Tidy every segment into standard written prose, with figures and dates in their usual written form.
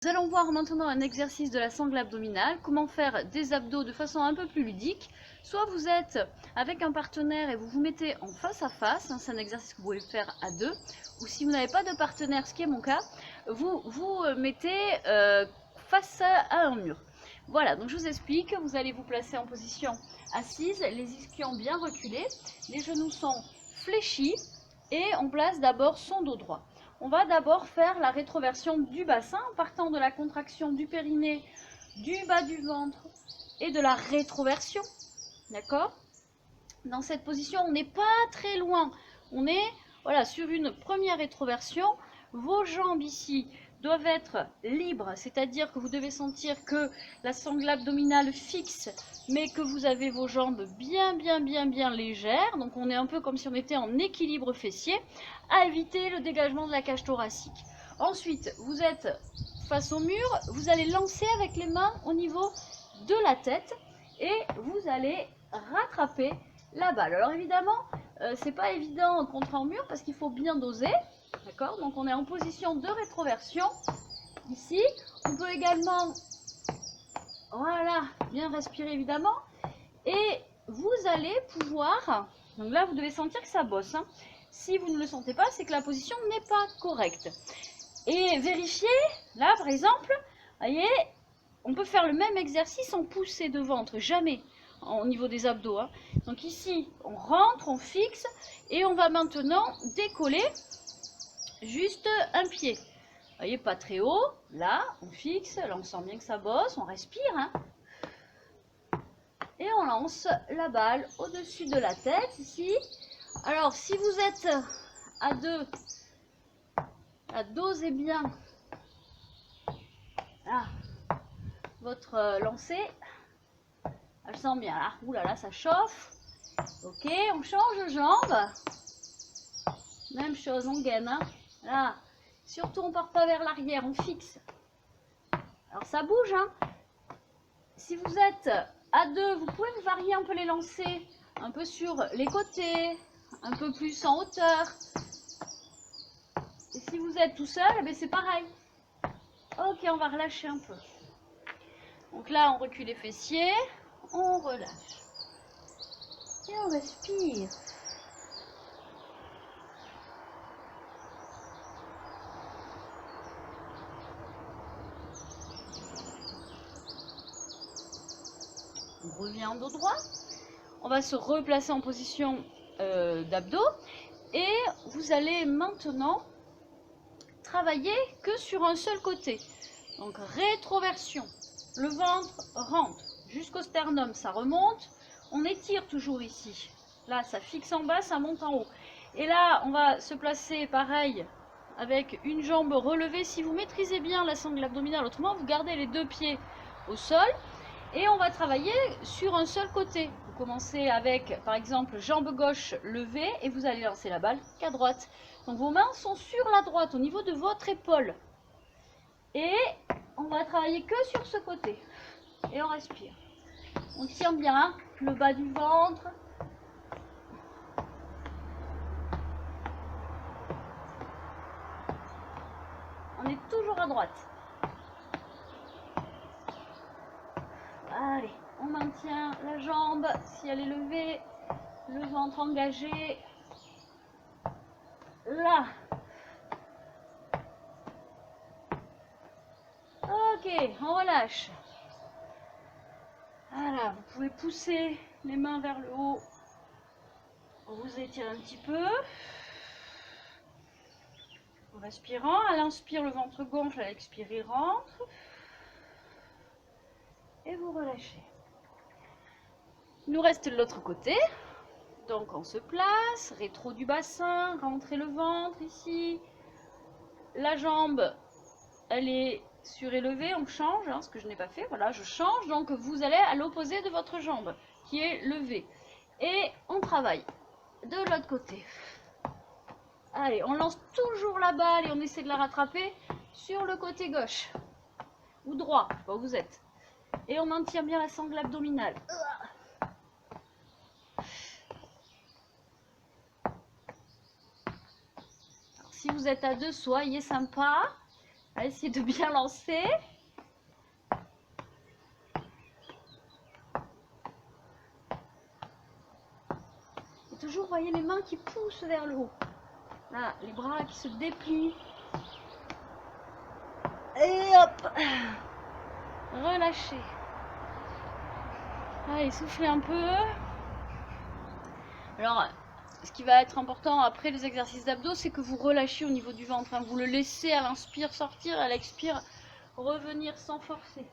Nous allons voir maintenant un exercice de la sangle abdominale, comment faire des abdos de façon un peu plus ludique. Soit vous êtes avec un partenaire et vous vous mettez en face à face, c'est un exercice que vous pouvez faire à deux, ou si vous n'avez pas de partenaire, ce qui est mon cas, vous vous mettez face à un mur. Voilà, donc je vous explique, vous allez vous placer en position assise, les ischions bien reculés, les genoux sont fléchis et on place d'abord son dos droit. On va d'abord faire la rétroversion du bassin en partant de la contraction du périnée, du bas du ventre et de la rétroversion. D'accord? Dans cette position, on n'est pas très loin. On est sur une première rétroversion. Vos jambes ici doivent être libres, c'est-à-dire que vous devez sentir que la sangle abdominale fixe, mais que vous avez vos jambes bien légères. Donc on est un peu comme si on était en équilibre fessier, à éviter le dégagement de la cage thoracique. Ensuite, vous êtes face au mur, vous allez lancer avec les mains au niveau de la tête et vous allez rattraper la balle. Alors évidemment, c'est pas évident contre un mur parce qu'il faut bien doser. D'accord? Donc on est en position de rétroversion. Ici, on peut également, voilà, bien respirer évidemment. Et vous allez pouvoir, donc là vous devez sentir que ça bosse. Hein. Si vous ne le sentez pas, c'est que la position n'est pas correcte. Et vérifiez, là par exemple, voyez, on peut faire le même exercice en poussée de ventre, jamais au niveau des abdos. Hein. Donc ici, on rentre, on fixe et on va maintenant décoller juste un pied. Vous voyez, pas très haut. Là, on fixe. Là, on sent bien que ça bosse. On respire. Hein. Et on lance la balle au-dessus de la tête, ici. Alors, si vous êtes à deux, dosez bien là, votre lancer. Je sens bien là. Ouh là là, ça chauffe. Ok, on change de jambe. Même chose, on gaine. Hein. Là, surtout on part pas vers l'arrière, on fixe. Alors ça bouge. Hein. Si vous êtes à deux, vous pouvez varier un peu les lancers, un peu sur les côtés, un peu plus en hauteur. Et si vous êtes tout seul, eh c'est pareil. Ok, on va relâcher un peu. Donc là, on recule les fessiers, on relâche. Et on respire. On revient en dos droit. On va se replacer en position d'abdos. Et vous allez maintenant travailler que sur un seul côté. Donc rétroversion. Le ventre rentre jusqu'au sternum, ça remonte. On étire toujours ici. Là, ça fixe en bas, ça monte en haut. Et là, on va se placer pareil avec une jambe relevée. Si vous maîtrisez bien la sangle abdominale, autrement, vous gardez les deux pieds au sol. Et on va travailler sur un seul côté. Vous commencez avec, par exemple, jambe gauche levée et vous allez lancer la balle qu'à droite. Donc vos mains sont sur la droite, au niveau de votre épaule. Et on va travailler que sur ce côté. Et on respire. On tire bien le bas du ventre. On est toujours à droite. Allez, on maintient la jambe si elle est levée, le ventre engagé. Là. Ok, on relâche. Voilà, vous pouvez pousser les mains vers le haut. Vous étirez un petit peu. En respirant, à l'inspire, le ventre gonfle, à l'expire, il rentre. Et vous relâchez. Il nous reste l'autre côté. Donc on se place, rétro du bassin, rentrez le ventre ici. La jambe, elle est surélevée, on change, hein, ce que je n'ai pas fait. Voilà, je change, donc vous allez à l'opposé de votre jambe, qui est levée. Et on travaille de l'autre côté. Allez, on lance toujours la balle et on essaie de la rattraper sur le côté gauche. Ou droit, je sais pas où vous êtes. Et on maintient bien la sangle abdominale. Alors, si vous êtes à deux, soyez sympa. On va essayer de bien lancer. Et toujours, voyez les mains qui poussent vers le haut. Là, les bras qui se déplient. Et hop, relâchez. Allez, soufflez un peu. Alors, ce qui va être important après les exercices d'abdos, c'est que vous relâchez au niveau du ventre. Vous le laissez à l'inspire sortir, à l'expire revenir sans forcer.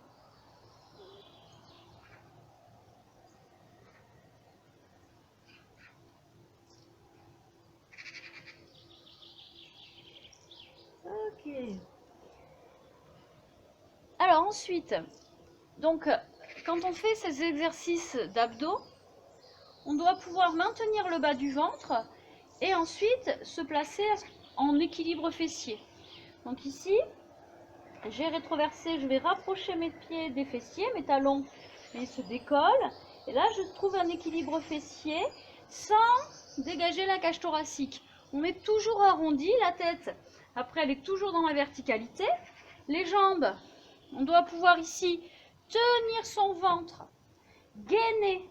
Ok. Alors ensuite, donc quand on fait ces exercices d'abdos, on doit pouvoir maintenir le bas du ventre et ensuite se placer en équilibre fessier. Donc ici, j'ai rétroversé, je vais rapprocher mes pieds des fessiers, mes talons ils se décollent. Et là, je trouve un équilibre fessier sans dégager la cage thoracique. On est toujours arrondi, la tête, après elle est toujours dans la verticalité. Les jambes, on doit pouvoir ici tenir son ventre, gainer,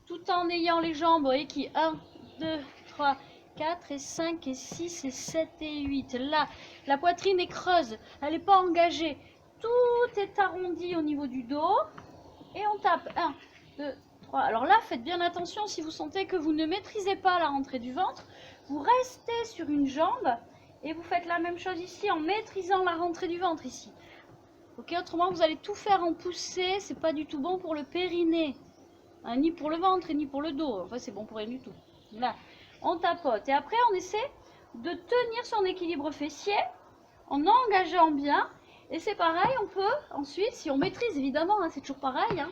tout en ayant les jambes, vous voyez qui 1, 2, 3, 4 et 5 et 6 et 7 et 8. Là, la poitrine est creuse, elle n'est pas engagée. Tout est arrondi au niveau du dos. Et on tape 1, 2, 3. Alors là, faites bien attention si vous sentez que vous ne maîtrisez pas la rentrée du ventre. Vous restez sur une jambe et vous faites la même chose ici en maîtrisant la rentrée du ventre ici. Ok, autrement, vous allez tout faire en poussée. C'est pas du tout bon pour le périnée. Hein, ni pour le ventre et ni pour le dos. Enfin, c'est bon pour rien du tout. Là, on tapote. Et après, on essaie de tenir son équilibre fessier en engageant bien. Et c'est pareil, on peut ensuite, si on maîtrise évidemment, hein, c'est toujours pareil, hein,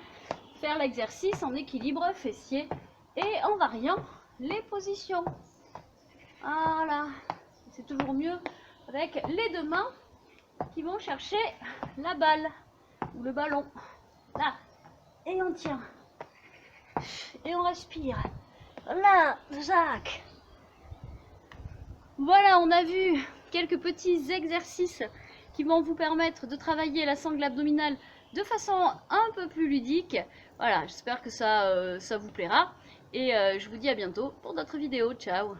faire l'exercice en équilibre fessier et en variant les positions. Voilà, c'est toujours mieux avec les deux mains qui vont chercher la balle ou le ballon. Là, et on tient. Et on respire. Là, Jacques. Voilà, on a vu quelques petits exercices qui vont vous permettre de travailler la sangle abdominale de façon un peu plus ludique. Voilà, j'espère que ça vous plaira. Et je vous dis à bientôt pour d'autres vidéos. Ciao!